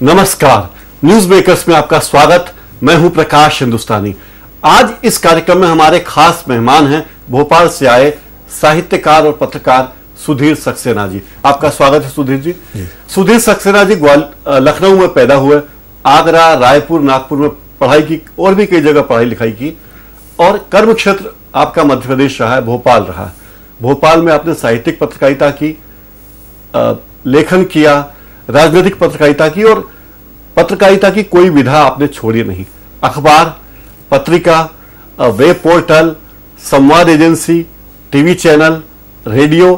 नमस्कार, news makers में आपका स्वागत। मैं हूं प्रकाश हिंदुस्तानी। आज इस कार्यक्रम में हमारे खास मेहमान हैं भोपाल से आए साहित्यकार और पत्रकार सुधीर सक्सेना जी। आपका स्वागत है सुधीर जी। सुधीर सक्सेना जी लखनऊ में पैदा हुए, आगरा, रायपुर, नागपुर में पढ़ाई की और भी कई जगह पढ़ाई लिखाई की, और कर्म क्षेत्र आपका मध्य प्रदेश रहा है, भोपाल रहा। भोपाल में आपने साहित्यिक पत्रकारिता की, लेखन किया, राजनीतिक पत्रकारिता की, और पत्रकारिता की कोई विधा आपने छोड़ी नहीं। अखबार, पत्रिका, वेब पोर्टल, संवाद एजेंसी, टीवी चैनल, रेडियो,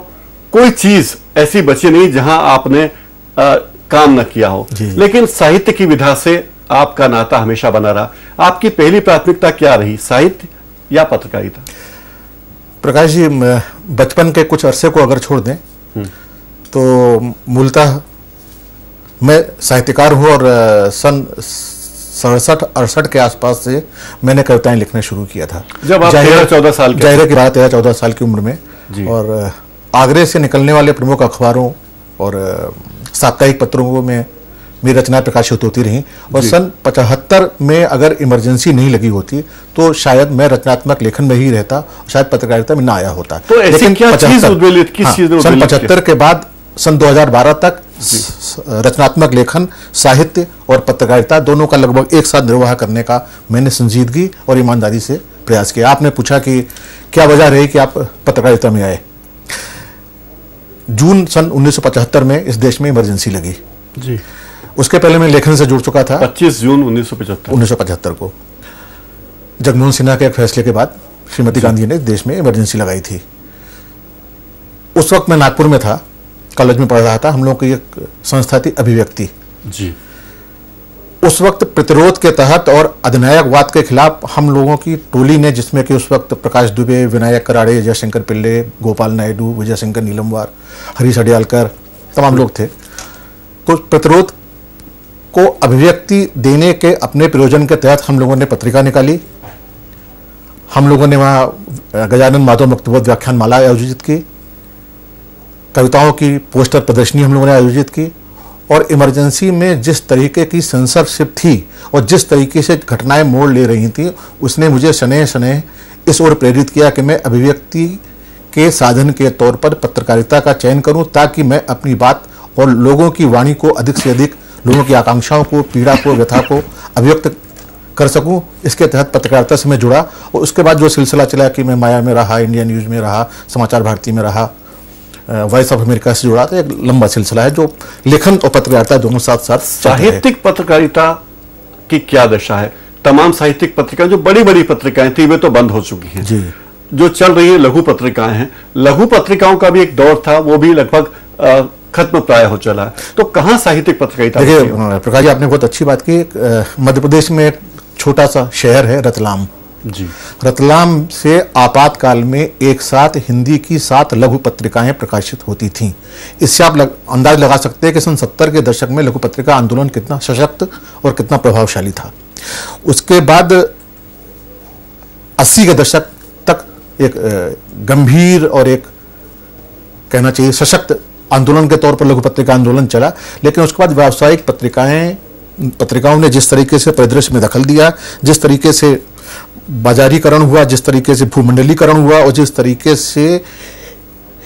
कोई चीज ऐसी बची नहीं जहां आपने काम न किया हो। लेकिन साहित्य की विधा से आपका नाता हमेशा बना रहा। आपकी पहली प्राथमिकता क्या रही, साहित्य या पत्रकारिता? प्रकाश जी, बचपन के कुछ अरसे को अगर छोड़ दें तो मूलतः मैं साहित्यकार हूँ, और सन 67-68 के आसपास से मैंने कविताएं लिखना शुरू किया था। जब आप 13-14 साल के? जाहिर है कि 13-14 साल की उम्र में। और आगरे से निकलने वाले प्रमुख अखबारों और साप्ताहिक पत्रों में मेरी रचनाएं प्रकाशित होती रहीं। और सन 75 में अगर इमरजेंसी नहीं लगी होती तो शायद मैं रचनात्मक लेखन में ही रहता, शायद पत्रकारिता में ना आया होता। तो लेकिन क्या चीज सन 75 के बाद सन 2012 तक रचनात्मक लेखन, साहित्य और पत्रकारिता दोनों का लगभग एक साथ निर्वाह करने का मैंने संजीदगी और ईमानदारी से प्रयास किया। आपने पूछा कि क्या वजह रही कि आप पत्रकारिता में आए। जून सन 1975 में इस देश में इमरजेंसी लगी जी। उसके पहले मैं लेखन से जुड़ चुका था। 25 जून 1975 को जगमोहन सिन्हा के एक फैसले के बाद श्रीमती गांधी ने देश में इमरजेंसी लगाई थी। उस वक्त मैं नागपुर में था, कॉलेज में पढ़ रहा था। हम लोगों की एक संस्था थी अभिव्यक्ति जी। उस वक्त प्रतिरोध के तहत और अधिनायकवाद के खिलाफ हम लोगों की टोली ने, जिसमें कि उस वक्त प्रकाश दुबे, विनायक कराड़े, जयशंकर पिल्ले, गोपाल नायडू, विजय शंकर नीलमवार, हरीश अडियालकर, तमाम लोग थे। तो प्रतिरोध को अभिव्यक्ति देने के अपने प्रयोजन के तहत हम लोगों ने पत्रिका निकाली। हम लोगों ने वहाँ गजानन माधव मुक्तबोध व्याख्यान माला आयोजित की, कविताओं की पोस्टर प्रदर्शनी हम लोगों ने आयोजित की। और इमरजेंसी में जिस तरीके की सेंसरशिप थी और जिस तरीके से घटनाएं मोड़ ले रही थी, उसने मुझे शनैः शनैः इस ओर प्रेरित किया कि मैं अभिव्यक्ति के साधन के तौर पर पत्रकारिता का चयन करूं, ताकि मैं अपनी बात और लोगों की वाणी को अधिक से अधिक, लोगों की आकांक्षाओं को, पीड़ा को, व्यथा को अभिव्यक्त कर सकूं। इसके तहत पत्रकारिता से मैं जुड़ा। और उसके बाद जो सिलसिला चला कि मैं माया में रहा, इंडिया न्यूज़ में रहा, समाचार भारती में रहा, वॉइस ऑफ अमेरिका से जुड़ा था। एक लंबा सिलसिला है जो लेखन और पत्रकारिता दोनों साथ साथ। साहित्यिक पत्रकारिता की क्या दशा है? तमाम साहित्यिक पत्रिकाएं, जो बड़ी बड़ी पत्रिकाएं थी, वे तो बंद हो चुकी हैं जी। जो चल रही है लघु पत्रिकाएं हैं। लघु पत्रिकाओं का भी एक दौर था, वो भी लगभग खत्म प्राय हो चला है। तो कहां साहित्यिक पत्रकारिता? देखिए प्रकाश जी, आपने बहुत अच्छी बात की। मध्य प्रदेश में एक छोटा सा शहर है रतलाम जी। रतलाम से आपातकाल में एक साथ हिंदी की 7 लघु पत्रिकाएं प्रकाशित होती थीं। इससे आप अंदाज लगा सकते हैं कि सन 70 के दशक में लघु पत्रिका आंदोलन कितना सशक्त और कितना प्रभावशाली था। उसके बाद 80 के दशक तक एक गंभीर और एक कहना चाहिए सशक्त आंदोलन के तौर पर लघु पत्रिका आंदोलन चला। लेकिन उसके बाद व्यावसायिक पत्रिकाओं ने जिस तरीके से परिदृश्य में दखल दिया, जिस तरीके से बाजारीकरण हुआ, जिस तरीके से भूमंडलीकरण हुआ, और जिस तरीके से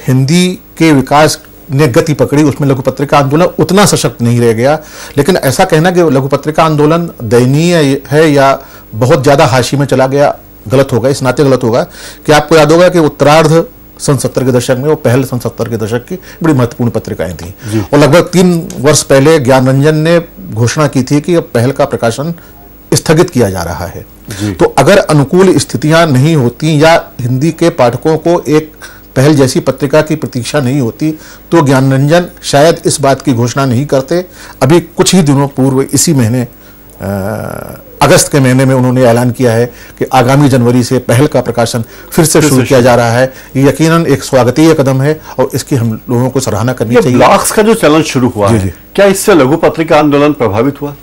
हिंदी के विकास ने गति पकड़ी, उसमें लघु पत्रिका आंदोलन उतना सशक्त नहीं रह गया। लेकिन ऐसा कहना कि लघु पत्रिका आंदोलन दयनीय है या बहुत ज़्यादा हाशिए में चला गया, गलत होगा। इस नाते गलत होगा कि आपको याद होगा कि उत्तरार्ध सन 70 के दशक में, वो पहल सन 70 के दशक की बड़ी महत्वपूर्ण पत्रिकाएं थी। और लगभग 3 वर्ष पहले ज्ञानरंजन ने घोषणा की थी कि अब पहल का प्रकाशन स्थगित किया जा रहा है। तो अगर अनुकूल स्थितियां नहीं होती या हिंदी के पाठकों को एक पहल जैसी पत्रिका की प्रतीक्षा नहीं होती, तो ज्ञानरंजन शायद इस बात की घोषणा नहीं करते। अभी कुछ ही दिनों पूर्व, इसी महीने अगस्त के महीने में उन्होंने ऐलान किया है कि आगामी जनवरी से पहल का प्रकाशन फिर से शुरू किया जा रहा है। ये यकीनन एक स्वागतीय कदम है और इसकी हम लोगों को सराहना करनी चाहिए। ब्लॉग्स का जो चलन शुरू हुआ है, क्या इससे लघु पत्रिका आंदोलन प्रभावित हुआ?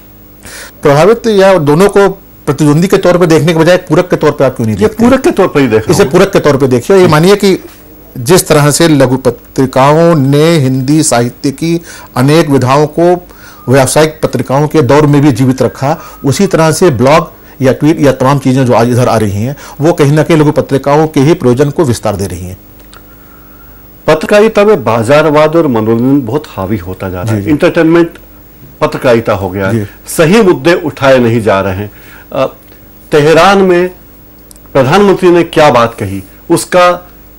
प्रभावित या दोनों को प्रतिद्वंदी के तौर पर देखने के बजाय पूरक के तौर पर आप क्यों नहीं देखते? पूरक के तौर पर ही देखा। इसे पूरक के तौर पर देखिए। ये मानिए कि जिस तरह से लघु पत्रिकाओं ने हिंदी साहित्य की अनेक विधाओं को व्यावसायिक पत्रिकाओं के दौर में भी जीवित रखा, उसी तरह से ब्लॉग या ट्वीट या तमाम चीजें जो आज इधर आ रही हैं वो कहीं ना कहीं लघु पत्रिकाओं के ही प्रयोजन को विस्तार दे रही हैं। पत्रकारिता में बाजारवाद और मनोरंजन बहुत हावी होता जा रहा है। इंटरटेनमेंट पत्रकारिता हो गया है, सही मुद्दे उठाए नहीं जा रहे हैं। तेहरान में प्रधानमंत्री ने क्या बात कही, उसका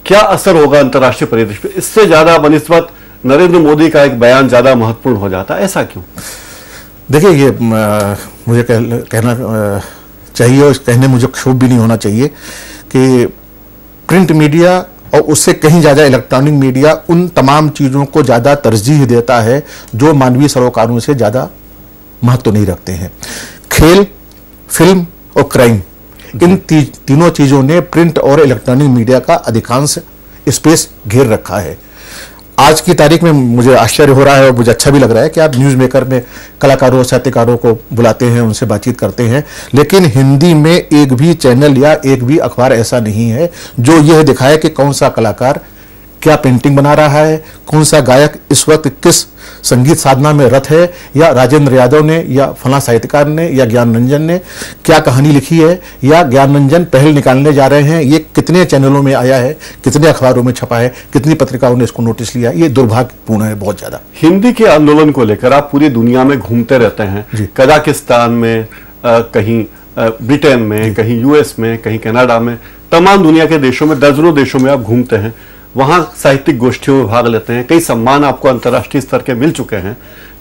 क्या असर होगा अंतर्राष्ट्रीय परिदृश्य पे, इससे ज्यादा बनिस्बत नरेंद्र मोदी का एक बयान ज्यादा महत्वपूर्ण हो जाता है, ऐसा क्यों? देखिए, ये मुझे कहना चाहिए और कहने मुझे क्षोभ भी नहीं होना चाहिए कि प्रिंट मीडिया और उससे कहीं ज़्यादा इलेक्ट्रॉनिक मीडिया उन तमाम चीज़ों को ज़्यादा तरजीह देता है जो मानवीय सरोकारों से ज़्यादा महत्व नहीं रखते हैं। खेल, फिल्म और क्राइम, इन तीनों चीज़ों ने प्रिंट और इलेक्ट्रॉनिक मीडिया का अधिकांश स्पेस घेर रखा है। आज की तारीख में मुझे आश्चर्य हो रहा है और मुझे अच्छा भी लग रहा है कि आप न्यूज़ मेकर में कलाकारों, साहित्यकारों को बुलाते हैं, उनसे बातचीत करते हैं, लेकिन हिंदी में एक भी चैनल या एक भी अखबार ऐसा नहीं है जो यह दिखाए कि कौन सा कलाकार क्या पेंटिंग बना रहा है, कौन सा गायक इस वक्त किस संगीत साधना में रत है, या राजेंद्र यादव ने या फला साहित्यकार ने या ज्ञान रंजन ने क्या कहानी लिखी है, या ज्ञान रंजन पहल निकालने जा रहे हैं, ये कितने चैनलों में आया है, कितने अखबारों में छपा है, कितनी पत्रिकाओं ने इसको नोटिस लिया। ये दुर्भाग्यपूर्ण है बहुत ज्यादा। हिंदी के आंदोलन को लेकर आप पूरी दुनिया में घूमते रहते हैं, कजाकिस्तान में, कहीं ब्रिटेन में, कहीं यूएस में, कहीं कनाडा में, तमाम दुनिया के देशों में, दर्जनों देशों में आप घूमते हैं, वहां साहित्यिक गोष्ठियों में भाग लेते हैं, कई सम्मान आपको अंतर्राष्ट्रीय स्तर के मिल चुके हैं।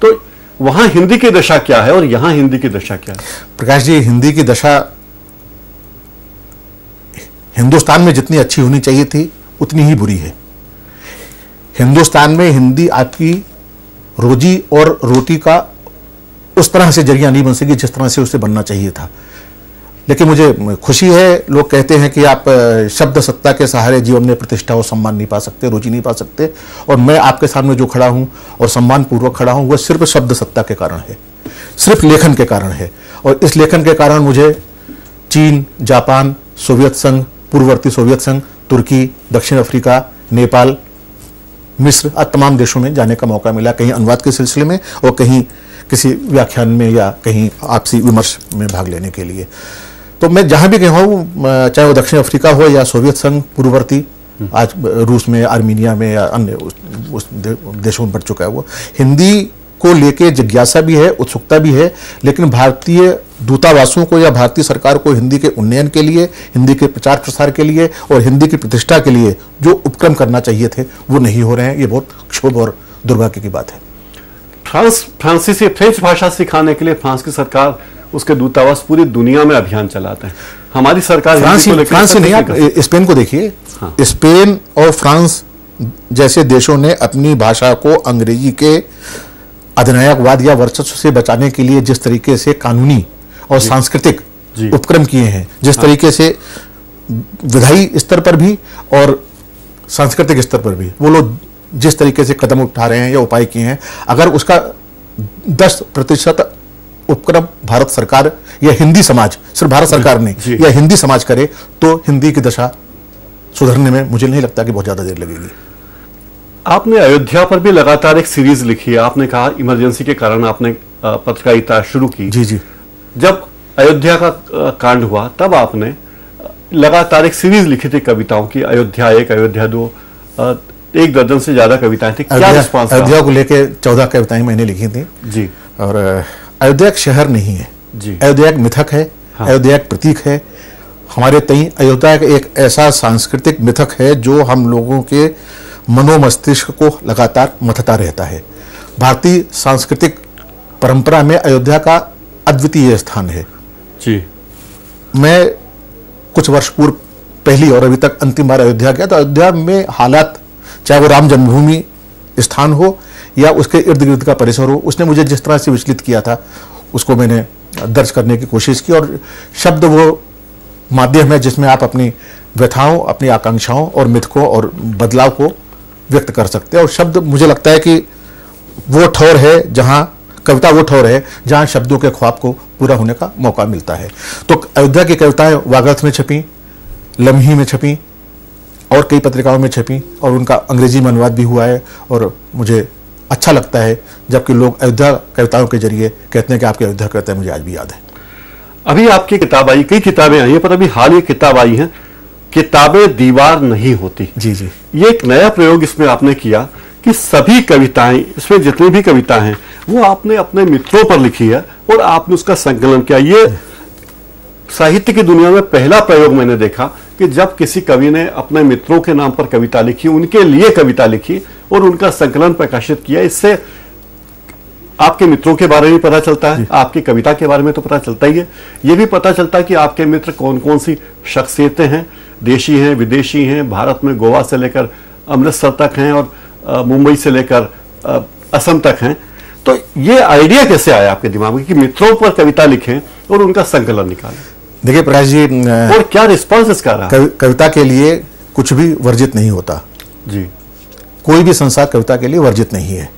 तो वहां हिंदी की दशा क्या है और यहां हिंदी की दशा क्या है? प्रकाश जी, हिंदी की दशा हिंदुस्तान में जितनी अच्छी होनी चाहिए थी उतनी ही बुरी है। हिंदुस्तान में हिंदी आपकी रोजी और रोटी का उस तरह से जरिया नहीं बन सकी जिस तरह से उसे बनना चाहिए था। लेकिन मुझे खुशी है, लोग कहते हैं कि आप शब्द सत्ता के सहारे जीवन में प्रतिष्ठा और सम्मान नहीं पा सकते, रुचि नहीं पा सकते, और मैं आपके सामने जो खड़ा हूं और सम्मान पूर्वक खड़ा हूं वह सिर्फ शब्द सत्ता के कारण है, सिर्फ लेखन के कारण है। और इस लेखन के कारण मुझे चीन, जापान, सोवियत संघ, पूर्ववर्ती सोवियत संघ, तुर्की, दक्षिण अफ्रीका, नेपाल, मिस्र आदि तमाम देशों में जाने का मौका मिला, कहीं अनुवाद के सिलसिले में और कहीं किसी व्याख्यान में या कहीं आपसी विमर्श में भाग लेने के लिए। तो मैं जहां भी गया हूँ, चाहे वो दक्षिण अफ्रीका हो या सोवियत संघ पूर्ववर्ती, आज रूस में, आर्मीनिया में या अन्य उस देशों में बढ़ चुका है, वो हिंदी को लेके जिज्ञासा भी है, उत्सुकता भी है, लेकिन भारतीय दूतावासों को या भारतीय सरकार को हिंदी के उन्नयन के लिए, हिंदी के प्रचार प्रसार के लिए और हिंदी की प्रतिष्ठा के लिए जो उपक्रम करना चाहिए थे वो नहीं हो रहे हैं। ये बहुत क्षोभ और दुर्भाग्य की बात है। फ्रांसीसी, फ्रेंच भाषा सिखाने के लिए फ्रांस की सरकार, उसके दूतावास पूरी दुनिया में अभियान चलाते हैं। हमारी सरकार फ्रांस ही नहीं, आप स्पेन को देखिए। हाँ। स्पेन और फ्रांस जैसे देशों ने अपनी भाषा को अंग्रेजी के अधिनायकवाद या वर्चस्व से बचाने के लिए जिस तरीके से कानूनी और सांस्कृतिक उपक्रम किए हैं, जिस तरीके से विधायी स्तर पर भी और सांस्कृतिक स्तर पर भी वो लोग जिस तरीके से कदम उठा रहे हैं या उपाय किए हैं, अगर उसका 10% उपक्रम भारत सरकार या हिंदी समाज, सिर्फ भारत सरकार ने या हिंदी समाज करे तो हिंदी की दशा सुधरने में मुझे नहीं लगता कि बहुत ज्यादा देर लगेगी। आपने अयोध्या पर भी लगातार एक सीरीज लिखी है। आपने कहा इमरजेंसी के कारण आपने पत्रकारिता शुरू की। जी। जब अयोध्या का कांड हुआ तब आपने लगातार एक सीरीज लिखी थी कविताओं की, अयोध्या 1, अयोध्या 2, 1 दर्जन से ज्यादा कविताएं थी। क्या रिस्पांस? अयोध्या को लेके 14 कविताएं मैंने लिखी थी जी। और अयोध्या एक शहर नहीं है जी, अयोध्या एक मिथक है। हाँ। अयोध्या एक प्रतीक है हमारे तई। अयोध्या एक ऐसा सांस्कृतिक मिथक है जो हम लोगों के मनोमस्तिष्क को लगातार मथता रहता है। भारतीय सांस्कृतिक परंपरा में अयोध्या का अद्वितीय स्थान है जी। मैं कुछ वर्ष पूर्व पहली और अभी तक अंतिम बार अयोध्या गया तो अयोध्या में हालात, चाहे वो राम जन्मभूमि स्थान हो या उसके इर्द गिर्द का परिसर हो, उसने मुझे जिस तरह से विचलित किया था उसको मैंने दर्ज करने की कोशिश की। और शब्द वो माध्यम है जिसमें आप अपनी व्यथाओं, अपनी आकांक्षाओं और मिथकों और बदलाव को व्यक्त कर सकते हैं। और शब्द, मुझे लगता है कि वो ठौर है जहां कविता, वो ठौर है जहां शब्दों के ख्वाब को पूरा होने का मौका मिलता है। तो अयोध्या की कविताएं वागर्थ में छपी, लम्ही में छपी और कई पत्रिकाओं में छपी और उनका अंग्रेजी में अनुवाद भी हुआ है और मुझे अच्छा लगता है जबकि लोग अयोध्या कविताओं के जरिए कहते हैं कि आपकी अयोध्या कविता मुझे आज भी याद है। अभी आपकी किताब आई, कई किताबें आई हैं, पर अभी हाल ही किताब आई है, किताबें दीवार नहीं होती। जी जी, ये एक नया प्रयोग इसमें आपने किया कि सभी कविताएं, इसमें जितनी भी कविताएं हैं वो आपने अपने मित्रों पर लिखी है और आपने उसका संकलन किया। ये साहित्य की दुनिया में पहला प्रयोग मैंने देखा कि जब किसी कवि ने अपने मित्रों के नाम पर कविता लिखी, उनके लिए कविता लिखी और उनका संकलन प्रकाशित किया। इससे आपके मित्रों के बारे में पता चलता है, आपकी कविता के बारे में तो पता चलता ही है, ये भी पता चलता है कि आपके मित्र कौन कौन सी शख्सियतें हैं, देशी हैं, विदेशी हैं, भारत में गोवा से लेकर अमृतसर तक हैं और मुंबई से लेकर असम तक हैं। तो ये आइडिया कैसे आया आपके दिमाग में कि मित्रों पर कविता लिखें और उनका संकलन निकालें? देखिए प्रकाश जी, और क्या रिस्पॉन्स इसका रहा? कविता के लिए कुछ भी वर्जित नहीं होता जी। कोई भी संसार कविता के लिए वर्जित नहीं है।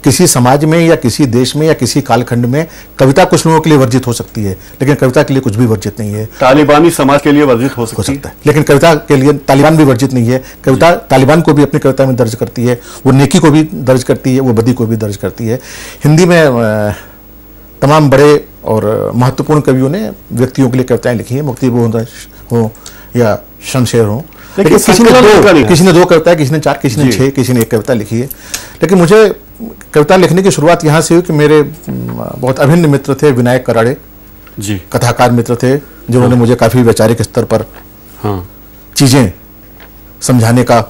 किसी समाज में या किसी देश में या किसी कालखंड में कविता कुछ लोगों के लिए वर्जित हो सकती है, लेकिन कविता के लिए कुछ भी वर्जित नहीं है। तालिबानी समाज के लिए वर्जित हो सकता है, लेकिन कविता के लिए तालिबान भी वर्जित नहीं है। कविता तालिबान को भी अपनी कविता में दर्ज करती है, वो नेकी को भी दर्ज करती है, वो बदी को भी दर्ज करती है। हिंदी में तमाम बड़े और महत्वपूर्ण कवियों ने व्यक्तियों के लिए कविताएं लिखी हैं, मुक्ति बोध हो या शमशेर हो, लेकिन किसी ने दो कविताएं, किसी ने चार, किसी ने 6, किसी ने 1 कविता लिखी है। लेकिन मुझे कविता लिखने की शुरुआत यहाँ से हुई कि मेरे बहुत अभिन्न मित्र थे विनायक कराड़े जी, कथाकार मित्र थे, जिन्होंने मुझे काफी वैचारिक स्तर पर चीजें समझाने का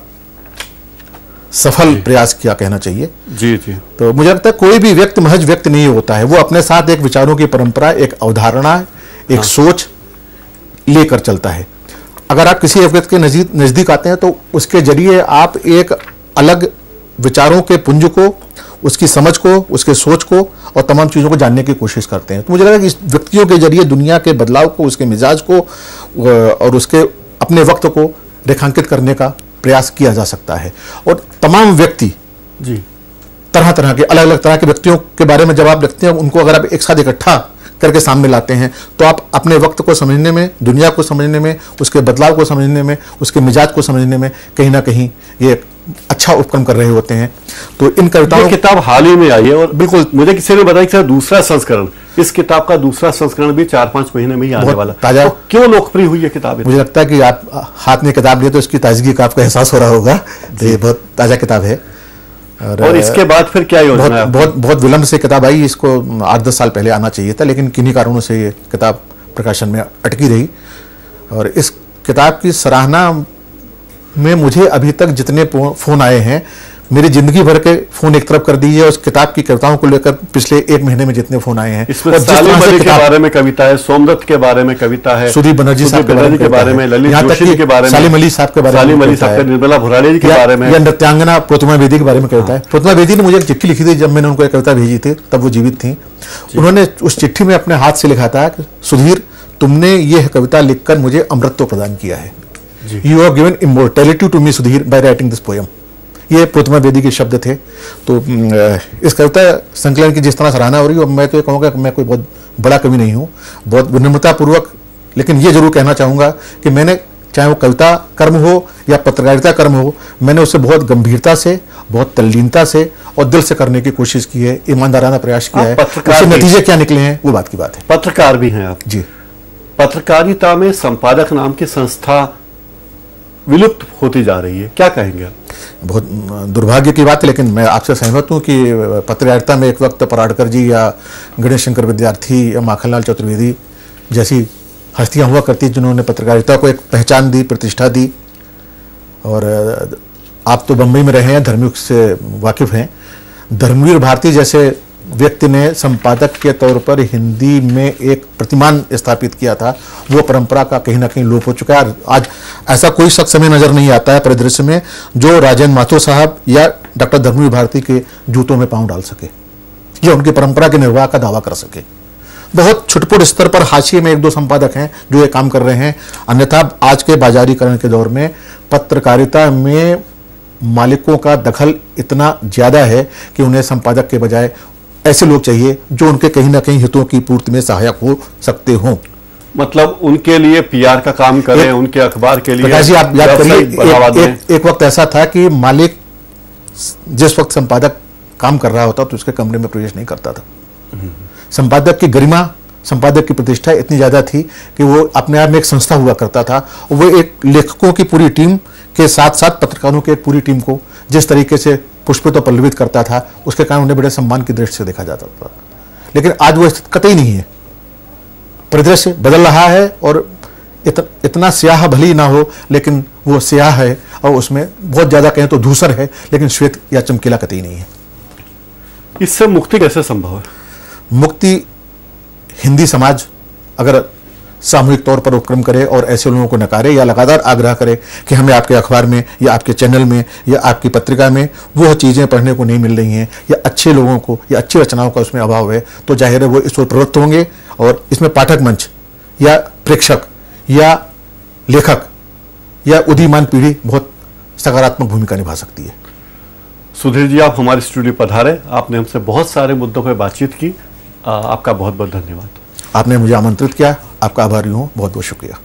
सफल प्रयास किया, कहना चाहिए। जी जी। तो मुझे लगता है कोई भी व्यक्ति महज व्यक्ति नहीं होता है, वो अपने साथ एक विचारों की परंपरा, एक अवधारणा, एक सोच लेकर चलता है। अगर आप किसी व्यक्ति के नजदीक आते हैं तो उसके जरिए आप एक अलग विचारों के पुंज को, उसकी समझ को, उसके सोच को और तमाम चीज़ों को जानने की कोशिश करते हैं। तो मुझे लगा कि इस व्यक्तियों के जरिए दुनिया के बदलाव को, उसके मिजाज को और उसके अपने वक्त को रेखांकित करने का प्रयास किया जा सकता है। और तमाम व्यक्ति जी, तरह तरह के, अलग अलग तरह के व्यक्तियों के बारे में जब आप लिखते हैं, उनको अगर आप एक साथ इकट्ठा करके सामने लाते हैं तो आप अपने वक्त को समझने में, दुनिया को समझने में, उसके बदलाव को समझने में, उसके मिजाज को समझने में कहीं ना कहीं ये अच्छा उपक्रम कर रहे होते हैं। तो इन कविताओं, ये किताब हाल ही में आई है और बिल्कुल मुझे किसी ने बताया कि दूसरा संस्करण, इस किताब का दूसरा संस्करण भी 4-5 महीने में ही आने वाला। ताजा, तो क्यों लोकप्रिय हुई है किताब? मुझे लगता है कि आप हाथ में किताब लिए तो इसकी ताजगी का आपको एहसास हो रहा होगा। ये बहुत ताजा किताब है। और इसके बाद फिर क्या योजना है? बहुत विलंब से किताब आई, इसको 8-10 साल पहले आना चाहिए था, लेकिन किन्हीं कारणों से ये किताब प्रकाशन में अटकी रही। और इस किताब की सराहना में मुझे अभी तक जितने फोन आए हैं, मेरी जिंदगी भर के फोन एक तरफ कर दीजिए, उस किताब की कविताओं को लेकर पिछले 1 महीने में जितने फोन आए हैं, इसमें सालिम अली के बारे में कविता है, सोमदत्त के बारे में कविता है, सुधीर बनर्जी साहब के बारे में, ललित जोशी के बारे में, सालिम अली साहब के बारे में, सालिम अली साहब, निर्मला भुराड़ी जी के बारे में, या नृत्यांगना प्रतिमा बेदी के बारे में कविता है। प्रतिमा बेदी ने मुझे एक चिट्ठी लिखी थी जब मैंने उनको एक कविता भेजी थी, तब वो जीवित थी। उन्होंने उस चिट्ठी में अपने हाथ से लिखा था कि सुधीर, तुमने यह कविता लिखकर मुझे अमृतत्व प्रदान किया है। You have given immortality to me Sudhir by writing this poem. ये प्रतिमा बेदी के शब्द थे। तो इस कविता संकलन की जिस तरह सराहना हो रही है, मैं तो ये कहूँगा कि मैं कोई बहुत बड़ा कवि नहीं हूँ, बहुत विनम्रतापूर्वक, लेकिन ये जरूर कहना चाहूँगा कि मैंने, चाहे वो कविता कर्म हो या पत्रकारिता कर्म हो, मैंने उसे बहुत गंभीरता से, बहुत तल्लीनता से और दिल से करने की कोशिश की है, ईमानदाराना प्रयास किया है। उसके नतीजे क्या निकले हैं वो बात की बात है। पत्रकार भी हैं आप जी। पत्रकारिता में संपादक नाम की संस्था विलुप्त होती जा रही है, क्या कहेंगे आप? बहुत दुर्भाग्य की बात है, लेकिन मैं आपसे सहमत हूँ कि पत्रकारिता में एक वक्त पराड़कर जी या गणेश शंकर विद्यार्थी या माखनलाल चतुर्वेदी जैसी हस्तियाँ हुआ करती, जिन्होंने पत्रकारिता को एक पहचान दी, प्रतिष्ठा दी। और आप तो बम्बई में रहे हैं, धर्मयुग से वाकिफ हैं। धर्मवीर भारती जैसे व्यक्ति ने संपादक के तौर पर हिंदी में एक प्रतिमान स्थापित किया था, वो परंपरा का कहीं ना कहीं लोप हो चुका है। आज ऐसा कोई शख्स हमें नजर नहीं आता है परिदृश्य में जो राजेंद्र माथुर साहब या डॉक्टर धर्मवीर भारती के जूतों में पांव डाल सके या उनकी परंपरा के निर्वाह का दावा कर सके। बहुत छुटपुट स्तर पर हाशिए में 1-2 संपादक हैं जो ये काम कर रहे हैं, अन्यथा आज के बाजारीकरण के दौर में पत्रकारिता में मालिकों का दखल इतना ज्यादा है कि उन्हें संपादक के बजाय ऐसे लोग चाहिए जो उनके कहीं ना कहीं हितों की पूर्ति में सहायक हो सकते हों। मतलब उनके लिए पीआर का काम करें, उनके अखबार के लिए। प्रकाश जी, आप याद करिए, एक वक्त ऐसा था कि मालिक जिस वक्त संपादक काम कर रहा होता तो उसके कमरे में प्रवेश नहीं करता था। संपादक की गरिमा, संपादक की प्रतिष्ठा इतनी ज़्यादा थी कि वो अपने आप में एक संस्था हुआ करता था। वो एक लेखकों की पूरी टीम के साथ साथ पत्रकारों की एक पूरी टीम को जिस तरीके से पुष्पित और पल्लवित करता था, उसके कारण उन्हें बड़े सम्मान की दृष्टि से देखा जाता था। लेकिन आज वो स्थिति कतई नहीं है। परिदृश्य बदल रहा है और इतना स्याह भली ना हो, लेकिन वो स्याह है और उसमें बहुत ज़्यादा कहें तो धूसर है, लेकिन श्वेत या चमकीला कतई नहीं है। इससे मुक्ति कैसे संभव है? मुक्ति हिंदी समाज अगर सामूहिक तौर पर उपक्रम करे और ऐसे लोगों को नकारे या लगातार आग्रह करे कि हमें आपके अखबार में या आपके चैनल में या आपकी पत्रिका में वो चीज़ें पढ़ने को नहीं मिल रही हैं या अच्छे लोगों को या अच्छी रचनाओं का उसमें अभाव है, तो जाहिर है वो इस ओर प्रवृत्त होंगे और इसमें पाठक मंच या प्रेक्षक या लेखक या उदीयमान पीढ़ी बहुत सकारात्मक भूमिका निभा सकती है। सुधीर जी, आप हमारे स्टूडियो पधारे, आपने हमसे बहुत सारे मुद्दों पर बातचीत की। आपका बहुत बहुत धन्यवाद। आपने मुझे आमंत्रित किया, आपका आभारी हूँ, बहुत बहुत शुक्रिया।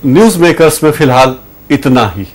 न्यूज़ मेकर्स में फिलहाल इतना ही।